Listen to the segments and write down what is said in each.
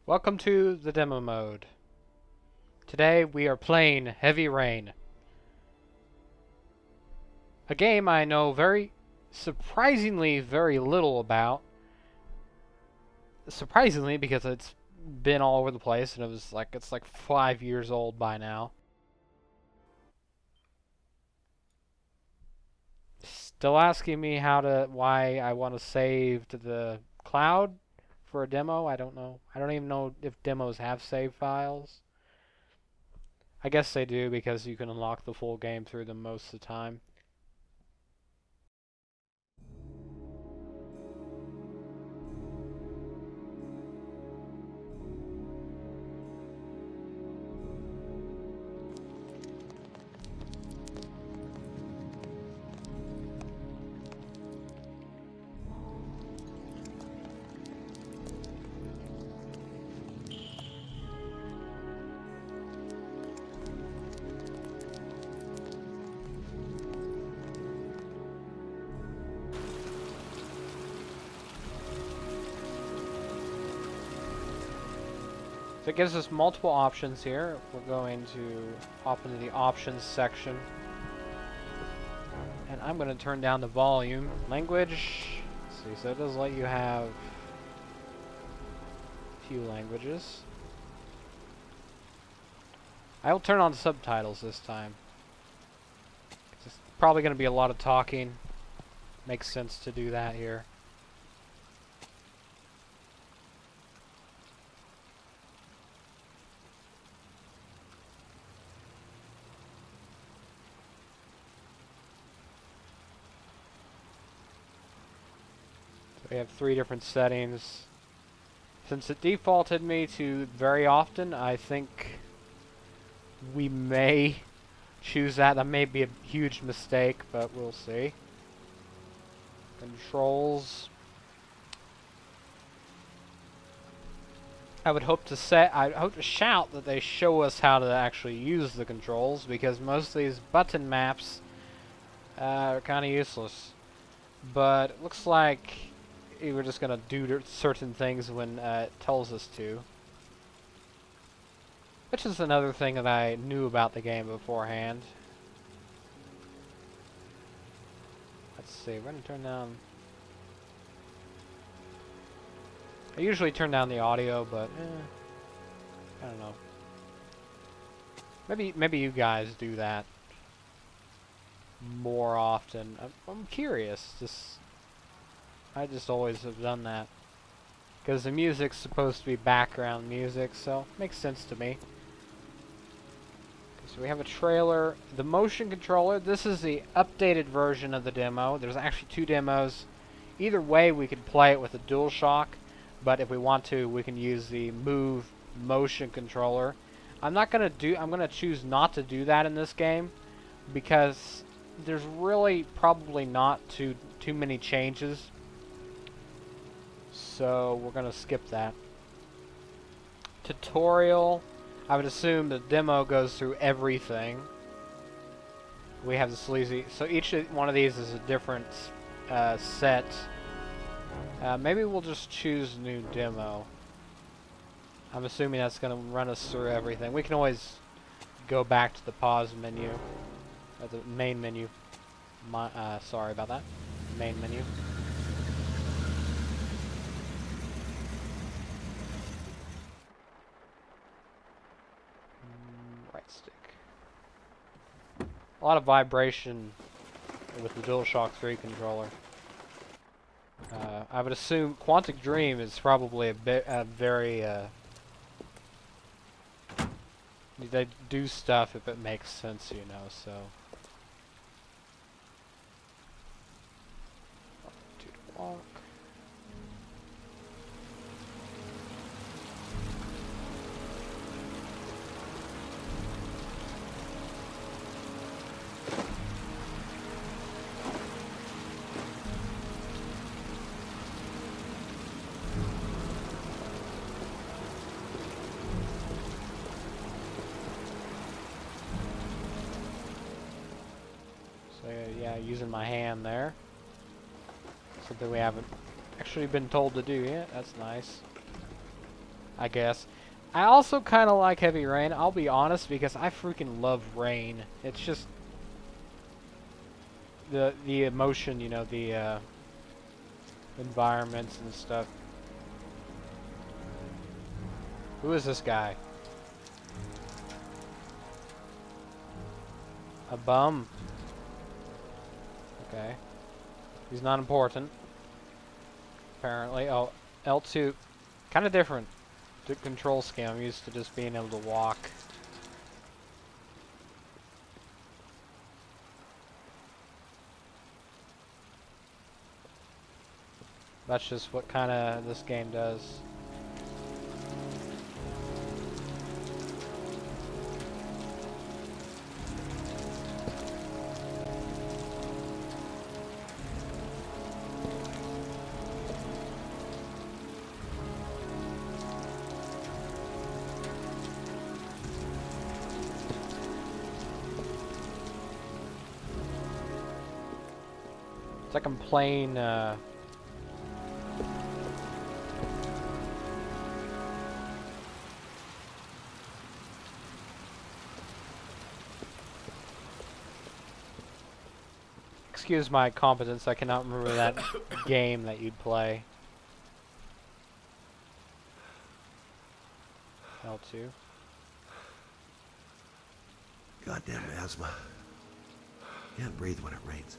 Welcome to the demo mode. Today we are playing Heavy Rain. A game I know surprisingly very little about. Surprisingly because it's been all over the place and it's like 5 years old by now. Still asking me why I want to save to the cloud for a demo. I don't know. I don't even know if demos have save files. I guess they do because you can unlock the full game through them most of the time. So it gives us multiple options here. We're going to hop into the options section. And I'm going to turn down the volume. Language. Let's see, so it does let you have a few languages. I will turn on subtitles this time. It's probably going to be a lot of talking. Makes sense to do that here. We have 3 different settings. Since it defaulted me to very often, I think we may choose that. That may be a huge mistake, but we'll see. Controls. I hope to shout that they show us how to actually use the controls, because most of these button maps are kind of useless. But it looks like we're just going to do certain things when it tells us to. Which is another thing that I knew about the game beforehand. Let's see, we're going to turn down... I usually turn down the audio, but I don't know. Maybe you guys do that more often. I'm curious. I just always have done that. Because the music's supposed to be background music, so it makes sense to me. Okay, so we have a trailer. The motion controller, this is the updated version of the demo. There's actually 2 demos. Either way, we could play it with a DualShock, but if we want to, we can use the Move motion controller. I'm going to choose not to do that in this game, because there's really probably not too many changes. So we're going to skip that. Tutorial. I would assume the demo goes through everything. We have the sleazy. So each one of these is a different set. Maybe we'll just choose new demo. I'm assuming that's going to run us through everything. We can always go back to the pause menu. Or the main menu. Sorry about that. Main menu. A lot of vibration with the DualShock 3 controller. I would assume Quantic Dream is probably very they do stuff if it makes sense, you know, so. Walk. Yeah, using my hand there. Something we haven't actually been told to do yet. That's nice. I guess. I also kind of like Heavy Rain, I'll be honest, because I freaking love rain. It's just the emotion, you know, the environments and stuff. Who is this guy? A bum. Okay. He's not important. Apparently. Oh, L2. Kind of different. The control scheme. I'm used to just being able to walk. That's just what kind of this game does. It's like I'm playing, excuse my competence, I cannot remember that game that you'd play. L2. Goddamn asthma. Can't breathe when it rains.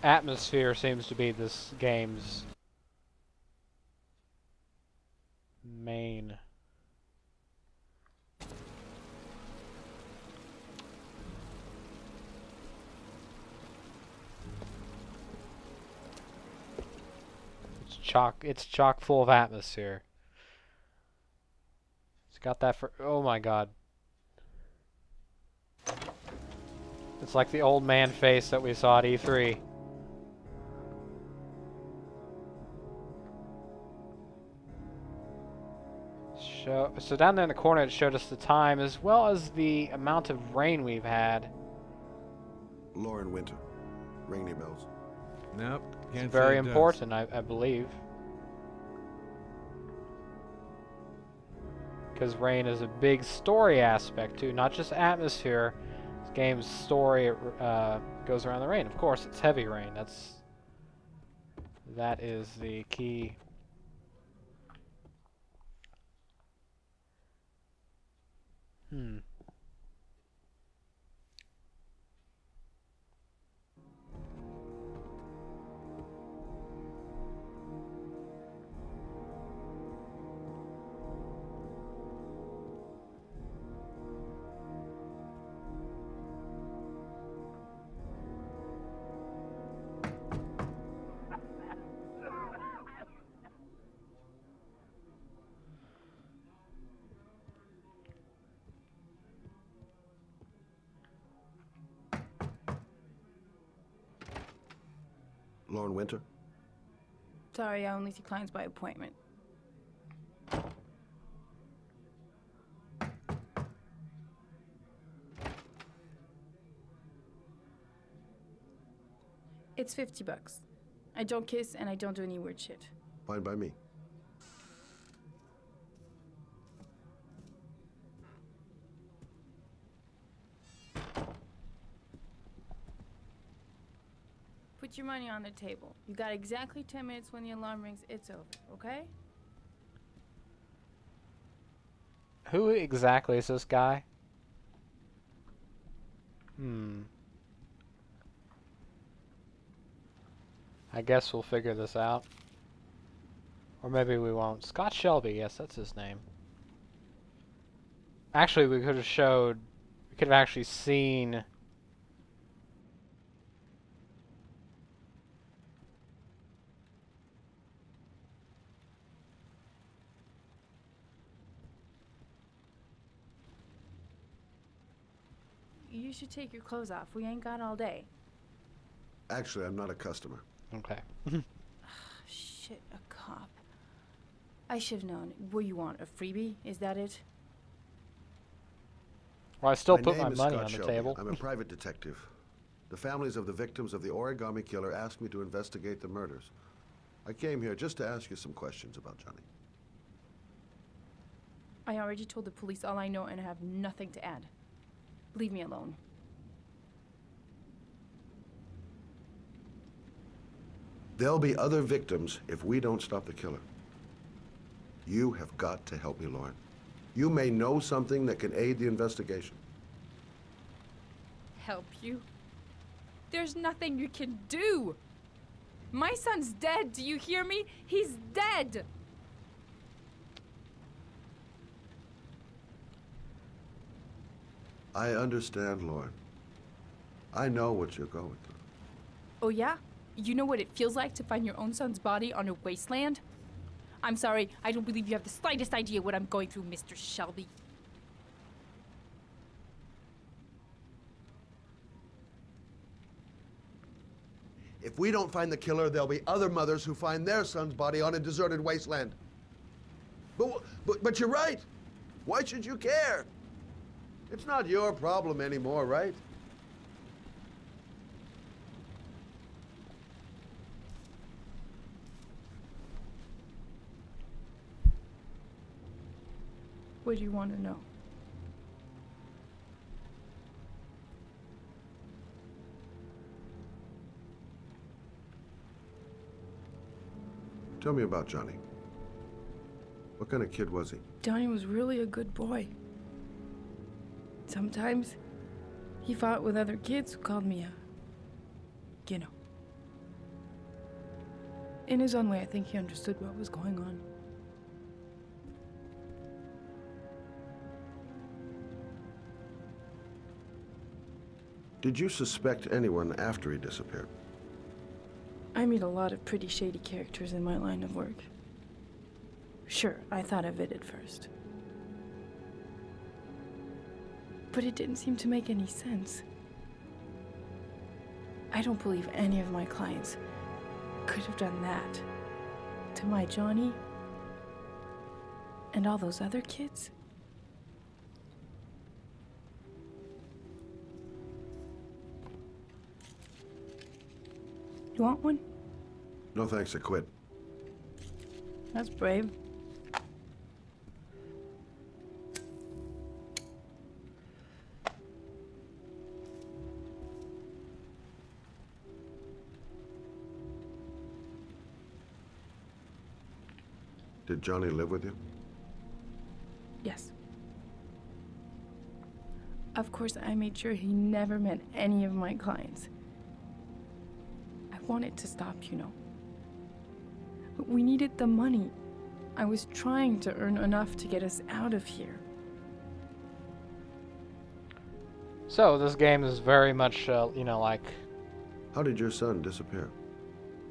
Atmosphere seems to be this game's main. It's chock full of atmosphere. It's got that for, oh my god. It's like the old man face that we saw at E3. So down there in the corner it showed us the time as well as the amount of rain we've had. Lauren Winter. Ring any bells? Nope. It's Can't very say it does. important, I believe. Because rain is a big story aspect too, not just atmosphere. This game's story goes around the rain. Of course, it's heavy rain. That is the key. Lauren Winter? Sorry, I only see clients by appointment. It's $50. I don't kiss and I don't do any weird shit. Fine by me. Put your money on the table. You got exactly 10 minutes. When the alarm rings, it's over, okay? Who exactly is this guy? I guess we'll figure this out. Or maybe we won't. Scott Shelby, yes, that's his name. Actually, we could have actually seen... You you should take your clothes off. We ain't got all day. Actually, I'm not a customer. Okay. Shit, a cop. I should have known. What do you want, a freebie? Is that it? Well, I still My put name my is money Scott on the Shelby. table. I'm a private detective. The families of the victims of the Origami Killer asked me to investigate the murders. I came here just to ask you some questions about Johnny. I already told the police all I know and I have nothing to add. Leave me alone. There'll be other victims if we don't stop the killer. You have got to help me, Lauren. You may know something that can aid the investigation. Help you? There's nothing you can do. My son's dead. Do you hear me? He's dead. I understand, Lauren. I know what you're going through. Oh yeah? You know what it feels like to find your own son's body on a wasteland? I'm sorry, I don't believe you have the slightest idea what I'm going through, Mr. Shelby. If we don't find the killer, there'll be other mothers who find their son's body on a deserted wasteland. But you're right. Why should you care? It's not your problem anymore, right? What do you want to know? Tell me about Johnny. What kind of kid was he? Johnny was really a good boy. Sometimes he fought with other kids who called me you know. In his own way, I think he understood what was going on. Did you suspect anyone after he disappeared? I meet a lot of pretty shady characters in my line of work. Sure, I thought of it at first. But it didn't seem to make any sense. I don't believe any of my clients could have done that to my Johnny and all those other kids. You want one? No thanks, I quit. That's brave. Did Johnny live with you? Yes. Of course, I made sure he never met any of my clients. I wanted to stop, you know. But we needed the money. I was trying to earn enough to get us out of here. So this game is very much, you know, like... How did your son disappear?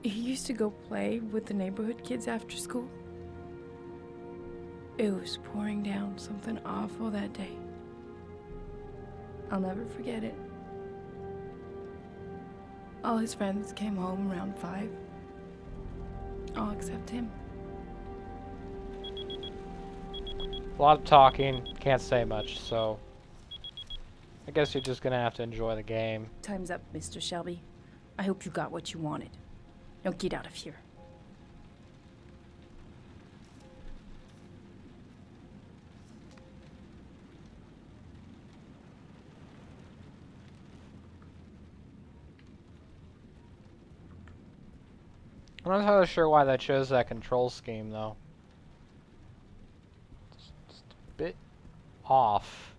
He used to go play with the neighborhood kids after school. It was pouring down something awful that day. I'll never forget it. All his friends came home around 5. All except him. A lot of talking, can't say much, so... I guess you're just gonna have to enjoy the game. Time's up, Mr. Shelby. I hope you got what you wanted. Now get out of here. I'm not entirely sure why they chose that control scheme, though. It's a bit off.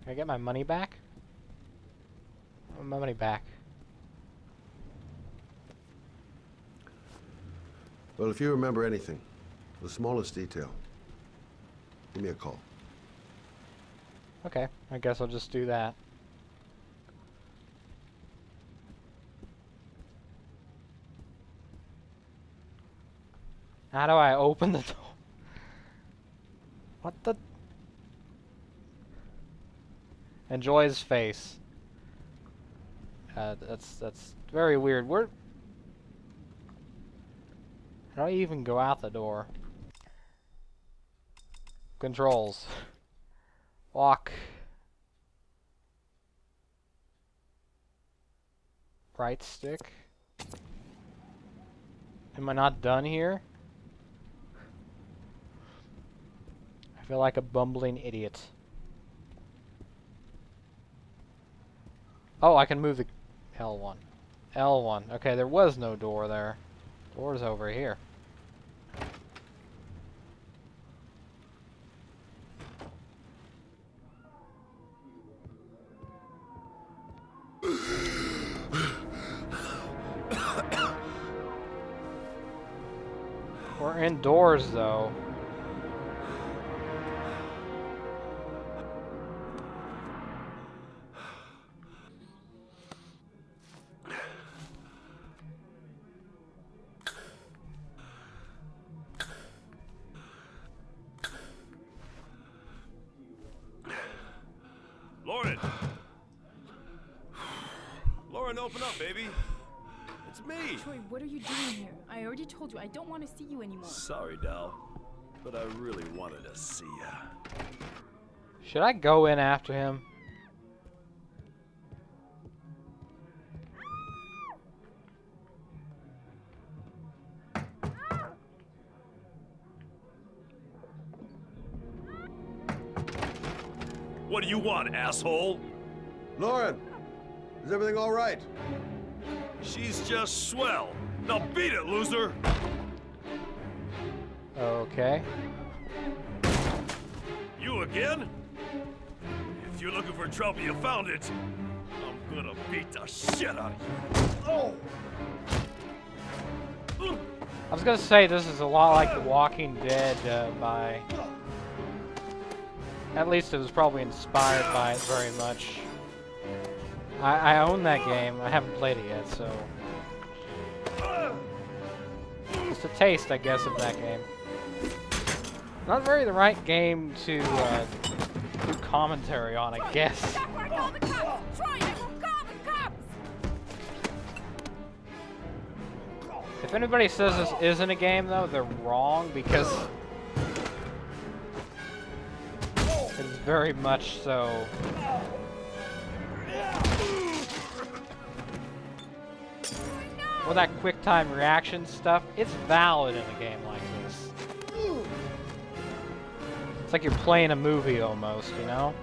Can I get my money back? I want my money back. Well, if you remember anything, the smallest detail, give me a call. Okay, I guess I'll just do that. How do I open the door? What the? Enjoy his face. That's very weird. How do I even go out the door? Controls. Walk. Right stick. Am I not done here? I feel like a bumbling idiot. Oh, I can move the L1. L1. Okay, there was no door there. Door's over here. We're indoors, though. Lauren! Lauren, open up, baby. It's me. Troy, what are you doing here? I already told you I don't want to see you anymore. Sorry, doll, but I really wanted to see ya. Should I go in after him? What do you want, asshole? Lauren, is everything all right? She's just swell. Now beat it, loser! Okay. You again? If you're looking for trouble, you found it. I'm gonna beat the shit out of you. I was gonna say this is a lot like The Walking Dead by... At least it was probably inspired by it very much. I own that game. I haven't played it yet, so... Just a taste, I guess, of that game. Not very the right game to do commentary on, I guess. If anybody says this isn't a game, though, they're wrong, because... It's very much so. Well, that quick time reaction stuff, it's valid in a game like this. It's like you're playing a movie almost, you know?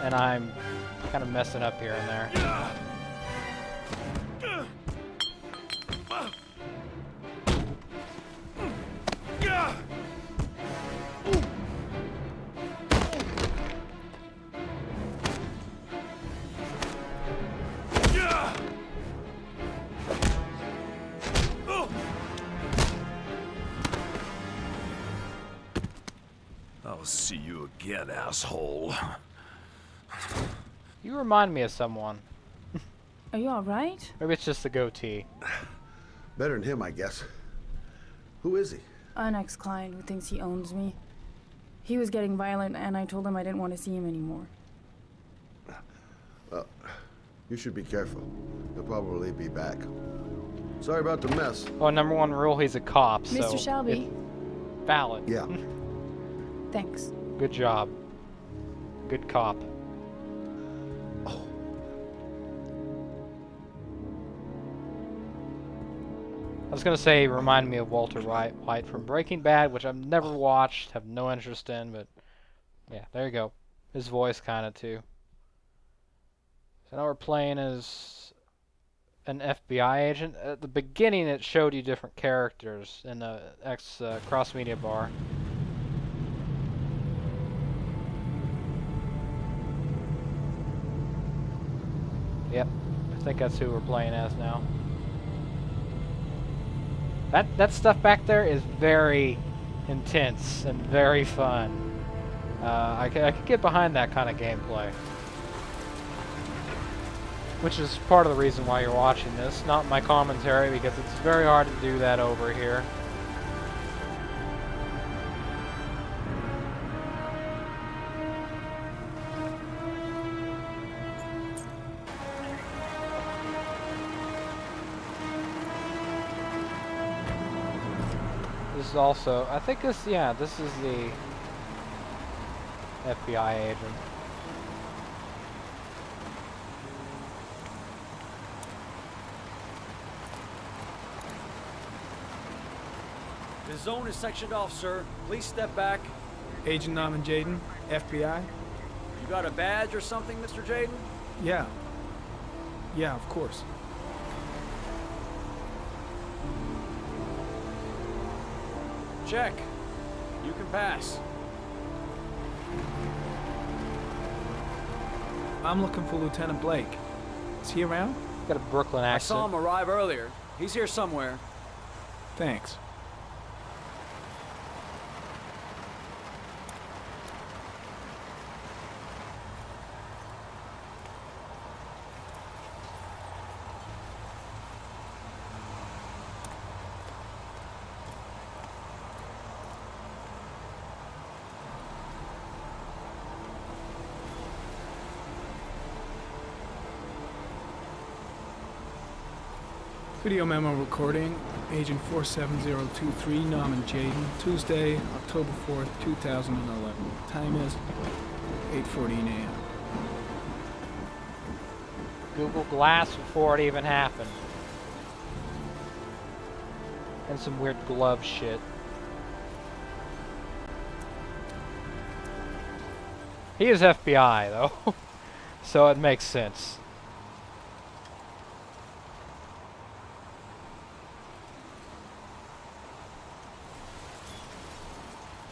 And I'm kind of messing up here and there. I'll see you again, asshole. You remind me of someone. Are you alright? Maybe it's just the goatee. Better than him, I guess. Who is he? An ex-client who thinks he owns me. He was getting violent, and I told him I didn't want to see him anymore. You should be careful. He'll probably be back. Sorry about the mess. Well, number one rule, he's a cop, so... Mr. Shelby. Valid. Yeah. Thanks. Good job. Good cop. Oh. I was gonna say, remind me of Walter White from Breaking Bad, which I've never watched, have no interest in, but yeah, there you go. His voice kind of too. So now we're playing as an FBI agent. At the beginning, it showed you different characters in the cross-media bar. Yep, I think that's who we're playing as now. That stuff back there is very intense and very fun. I could get behind that kind of gameplay. Which is part of the reason why you're watching this, not my commentary, because it's very hard to do that over here. This is also, I think this, yeah, this is the FBI agent. The zone is sectioned off, sir. Please step back. Agent Norman Jaden, FBI? You got a badge or something, Mr. Jaden? Yeah. Yeah, of course. Check. You can pass. I'm looking for Lieutenant Blake. Is he around? Got a Brooklyn I accent. saw him arrive earlier. He's here somewhere. Thanks. Video memo recording, Agent 47023, Norman Jaden, Tuesday, October 4th, 2011. Time is 8:14 a.m. Google Glass before it even happened. And some weird glove shit. He is FBI though, so it makes sense.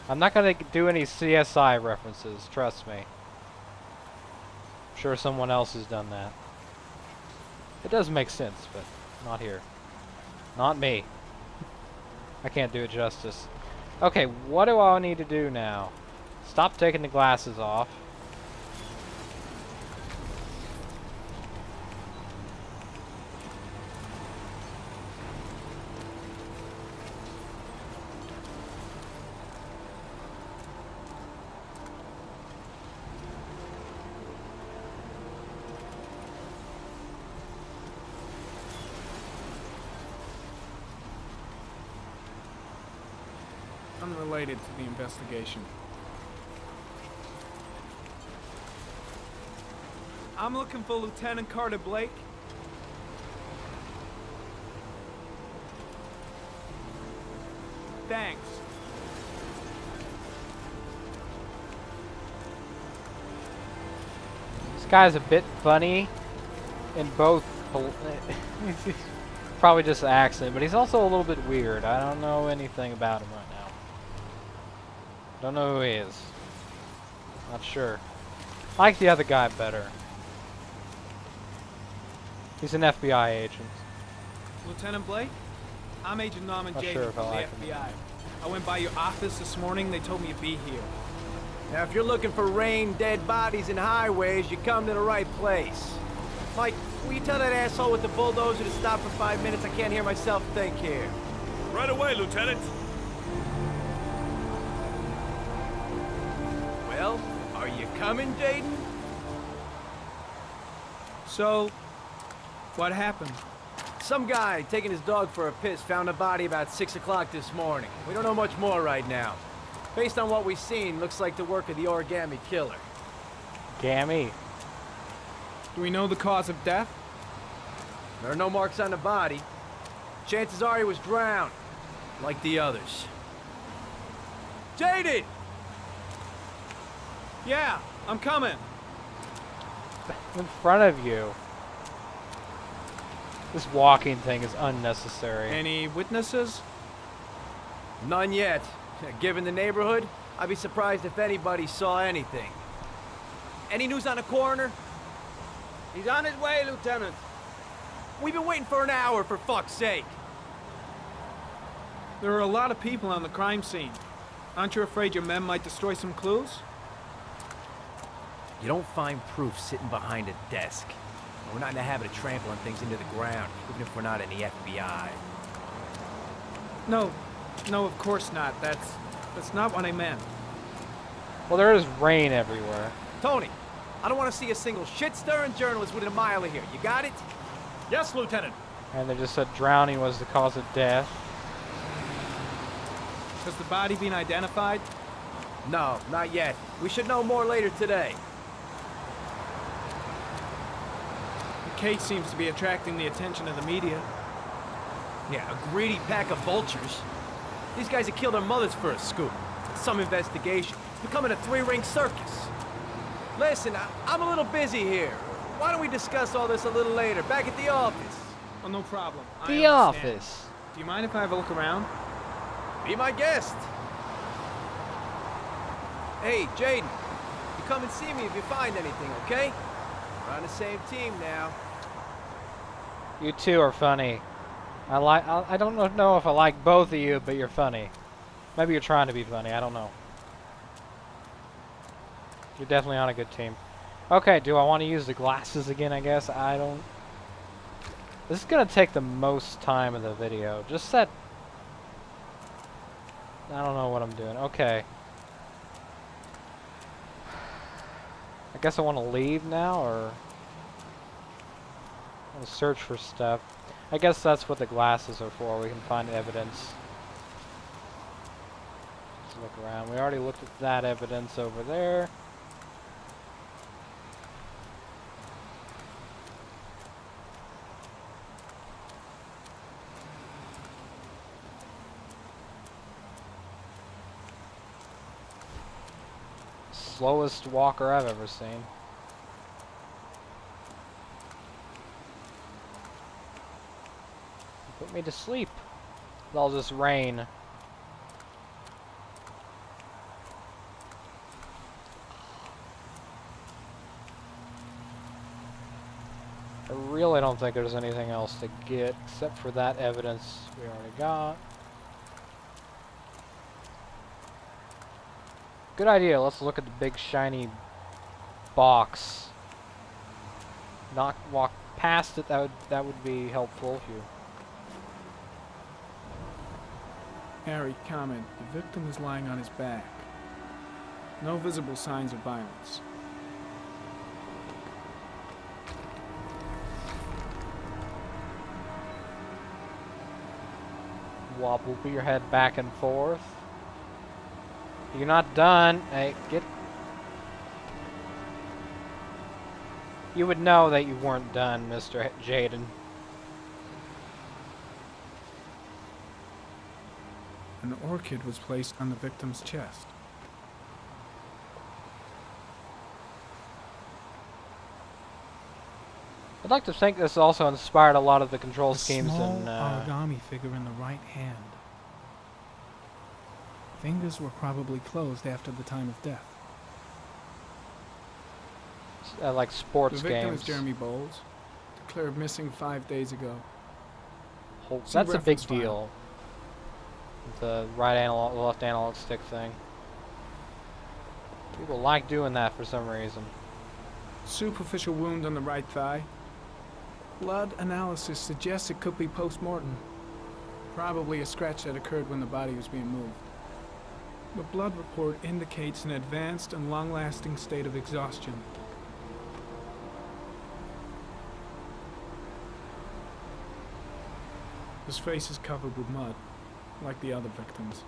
I'm not gonna do any CSI references, trust me. I'm sure someone else has done that. It does make sense, but not here. Not me. I can't do it justice. Okay, what do I need to do now? Stop taking the glasses off. Unrelated to the investigation. I'm looking for Lieutenant Carter Blake. Thanks. This guy's a bit funny in both. Probably just an accent, but he's also a little bit weird. I don't know anything about him right now. Don't know who he is. Not sure. I like the other guy better. He's an FBI agent. Lieutenant Blake? I'm Agent Norman Not Jaden sure if I from like the him. FBI. I went by your office this morning. They told me to be here. Now, if you're looking for rain, dead bodies, and highways, you come to the right place. Mike, will you tell that asshole with the bulldozer to stop for 5 minutes? I can't hear myself think here. Right away, Lieutenant. Well, are you coming, Jaden? So, what happened? Some guy taking his dog for a piss found a body about 6 o'clock this morning. We don't know much more right now. Based on what we've seen, looks like the work of the Origami Killer. Gammy. Do we know the cause of death? There are no marks on the body. Chances are he was drowned, like the others. Jaden! Yeah, I'm coming. In front of you. This walking thing is unnecessary. Any witnesses? None yet. Given the neighborhood, I'd be surprised if anybody saw anything. Any news on the coroner? He's on his way, Lieutenant. We've been waiting for an hour, for fuck's sake. There are a lot of people on the crime scene. Aren't you afraid your men might destroy some clues? You don't find proof sitting behind a desk. We're not in the habit of trampling things into the ground, even if we're not in the FBI. No, of course not. That's not what I meant. Well, there is rain everywhere. Tony, I don't want to see a single shit-stirring journalist within a mile of here. You got it? Yes, Lieutenant. And they just said drowning was the cause of death. Has the body been identified? No, not yet. We should know more later today. The case seems to be attracting the attention of the media. Yeah, a greedy pack of vultures. These guys have killed their mothers for a scoop. Some investigation. It's becoming a three-ring circus. Listen, I'm a little busy here. Why don't we discuss all this a little later, back at the office? Oh, no problem. The I understand. office. Do you mind if I have a look around? Be my guest. Hey, Jaden, you come and see me if you find anything, okay? We're on the same team now. You two are funny. I don't know if I like both of you, but you're funny. Maybe you're trying to be funny, I don't know. You're definitely on a good team. Okay, do I want to use the glasses again, I guess? I don't... This is going to take the most time of the video. Just that... I don't know what I'm doing. Okay. I guess I want to leave now, or... I want to search for stuff. I guess that's what the glasses are for. We can find evidence. Let's look around. We already looked at that evidence over there. Slowest walker I've ever seen. Put me to sleep with all this rain. I really don't think there's anything else to get except for that evidence we already got. Good idea. Let's look at the big shiny box. Not walk past it. That would be helpful if you. Harry, comment. The victim is lying on his back. No visible signs of violence. Wobble your head back and forth. You're not done. Hey, get... You would know that you weren't done, Mr. Jaden. An orchid was placed on the victim's chest. I'd like to think this also inspired a lot of the control A schemes small in... origami figure in the right hand. Fingers were probably closed after the time of death. like sports The victim games. is Jeremy Bowles, declared missing 5 days ago. That's a big reference file. deal. The right analog, left analog stick thing. People like doing that for some reason. Superficial wound on the right thigh. Blood analysis suggests it could be post-mortem. Probably a scratch that occurred when the body was being moved. The blood report indicates an advanced and long-lasting state of exhaustion. His face is covered with mud, like the other victims.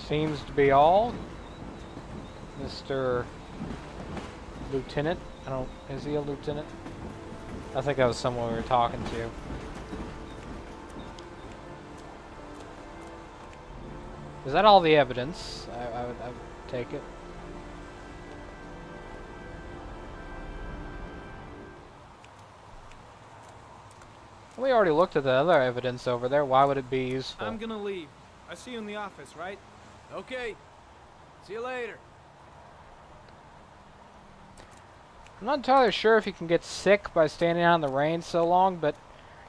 Seems to be all. Mr. Lieutenant. Is he a lieutenant? I think that was someone we were talking to. Is that all the evidence? I would take it. We already looked at the other evidence over there. Why would it be useful? I'm gonna leave. I see you in the office, right? Okay. See you later. I'm not entirely sure if you can get sick by standing out in the rain so long, but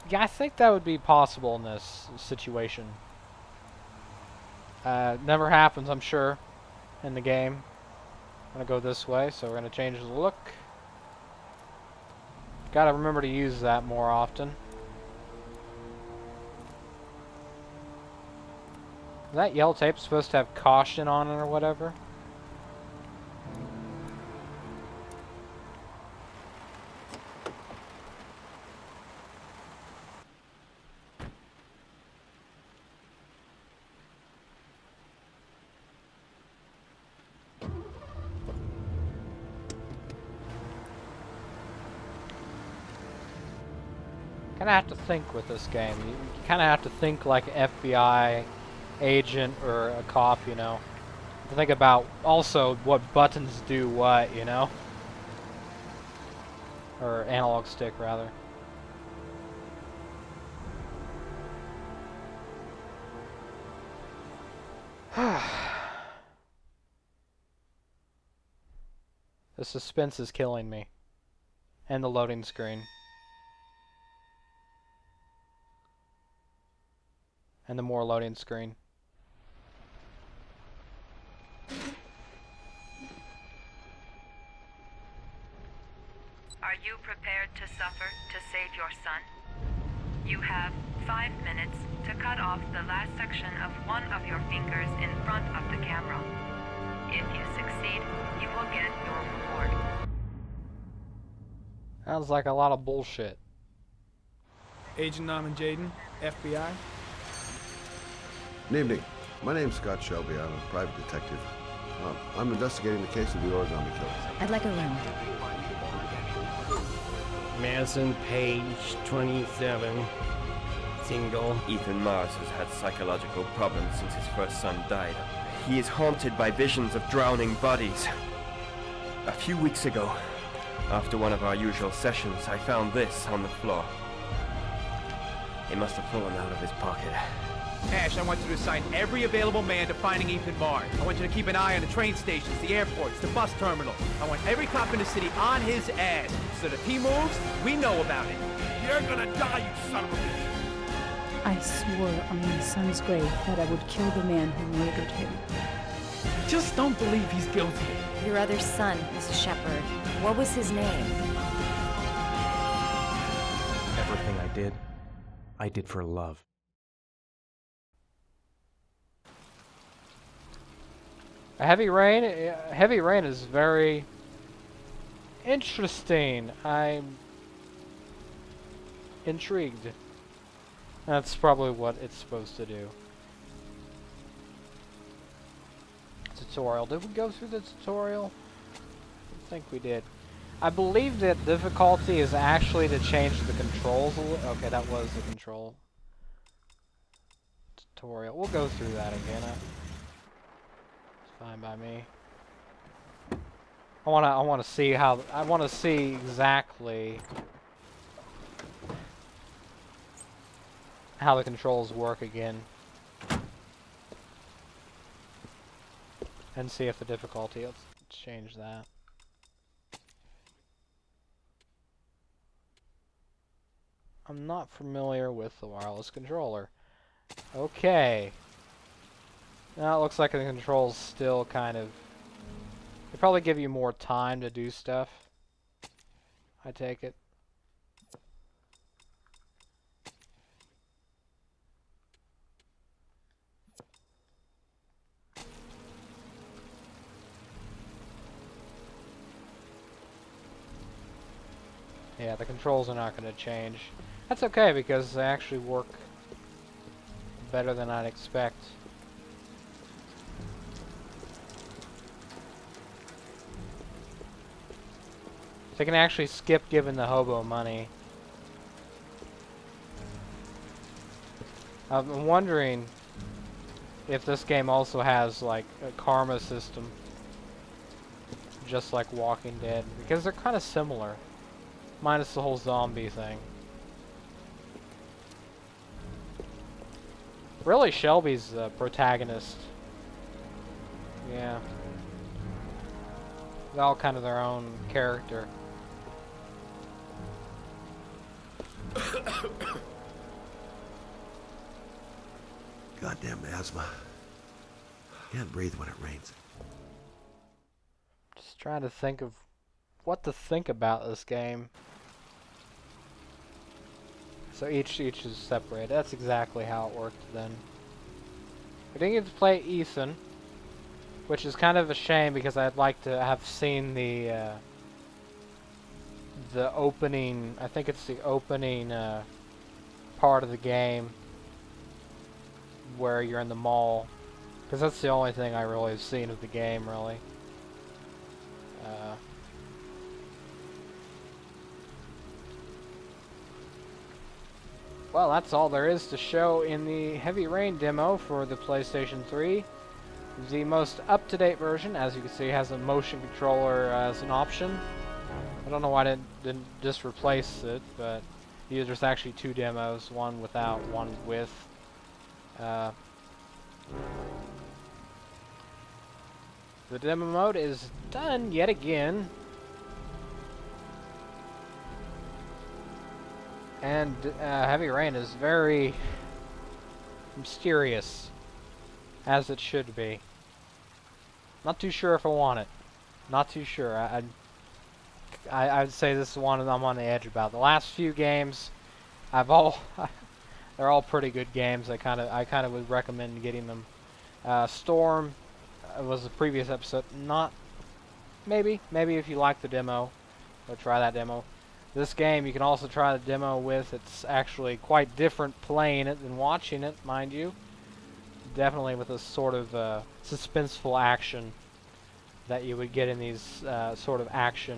yeah, I think that would be possible in this situation. Never happens, I'm sure, in the game. I'm gonna go this way, so we're gonna change the look. Gotta remember to use that more often. Is that yellow tape supposed to have caution on it or whatever? Kind of have to think with this game. You kind of have to think like an FBI agent or a cop, you know. To think about also what buttons do what, you know. Or analog stick, rather. The suspense is killing me. And the loading screen. And the more loading screen. Are you prepared to suffer to save your son? You have 5 minutes to cut off the last section of one of your fingers in front of the camera. If you succeed, you will get your reward. Sounds like a lot of bullshit. Agent Norman Jaden, FBI. Good evening. My name's Scott Shelby. I'm a private detective. I'm investigating the case of the Origami Killer. I'd like a room. Madison Page, 27, single. Ethan Mars has had psychological problems since his first son died. He is haunted by visions of drowning bodies. A few weeks ago, after one of our usual sessions, I found this on the floor. It must have fallen out of his pocket. Ash, I want you to assign every available man to finding Ethan Mars. I want you to keep an eye on the train stations, the airports, the bus terminal. I want every cop in the city on his ass, so that if he moves, we know about it. You're gonna die, you son of a bitch! I swore on my son's grave that I would kill the man who murdered him. Just don't believe he's guilty. Your other son, Mrs. Shepard. What was his name? Everything I did for love. Heavy Rain is very interesting. I'm intrigued. That's probably what it's supposed to do. Tutorial. Did we go through the tutorial? I think we did. I believe that difficulty is actually to change the controls a little. Okay, that was the control tutorial. We'll go through that again. Fine by me. I wanna see how exactly how the controls work again. And see if the difficulty, let's change that. I'm not familiar with the wireless controller. Okay. Now it looks like the controls still kind of... They probably give you more time to do stuff. I take it. Yeah, the controls are not going to change. That's okay because they actually work better than I'd expect. So I can actually skip giving the hobo money. I'm wondering if this game also has like a karma system, just like Walking Dead, because they're kind of similar, minus the whole zombie thing. Really, Shelby's the protagonist. Yeah. They're all kind of their own character. Goddamn asthma. Can't breathe when it rains. Just trying to think of what to think about this game. So each is separated. That's exactly how it worked then. We didn't get to play Ethan, which is kind of a shame because I'd like to have seen the opening. I think it's the opening part of the game where you're in the mall, because that's the only thing I really have seen of the game, really. Well, that's all there is to show in the Heavy Rain demo for the PlayStation 3. The most up-to-date version, as you can see, has a motion controller as an option. I don't know why they didn't just replace it, but there's actually 2 demos, one without, one with. The demo mode is done yet again. And Heavy Rain is very mysterious, as it should be. Not too sure if I want it. Not too sure. I'd say this is one that I'm on the edge about. The last few games, they're all pretty good games. I kind of would recommend getting them. Storm was the previous episode. Not maybe if you like the demo, go try that demo. This game you can also try the demo with. It's actually quite different playing it than watching it, mind you. Definitely with a sort of suspenseful action that you would get in these sort of action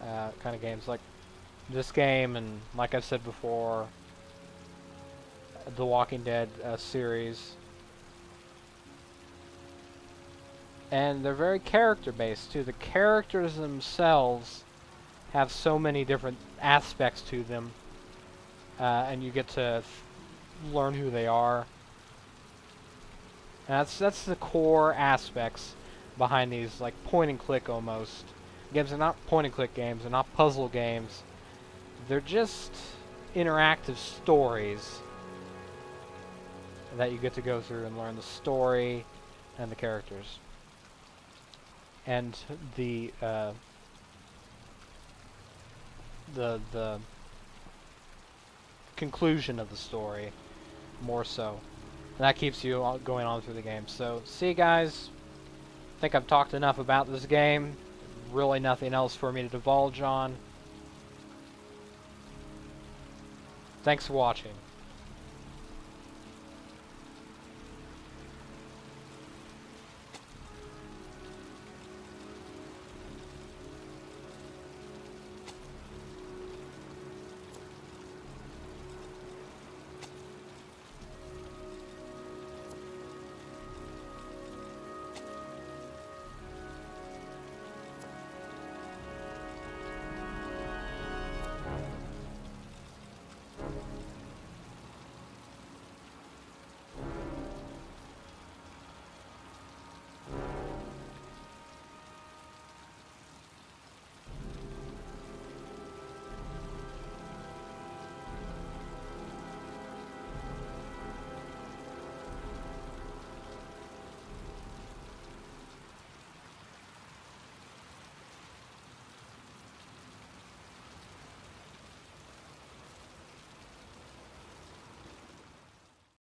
kind of games, like this game, and like I've said before, the Walking Dead series. And they're very character-based too. The characters themselves have so many different aspects to them, and you get to learn who they are. And that's the core aspects behind these, like point and click almost. Games are not point and click games, they're not puzzle games. They're just interactive stories that you get to go through and learn the story and the characters. And the conclusion of the story, more so. And that keeps you going on through the game. So, see you guys. I think I've talked enough about this game. Really nothing else for me to divulge on. Thanks for watching.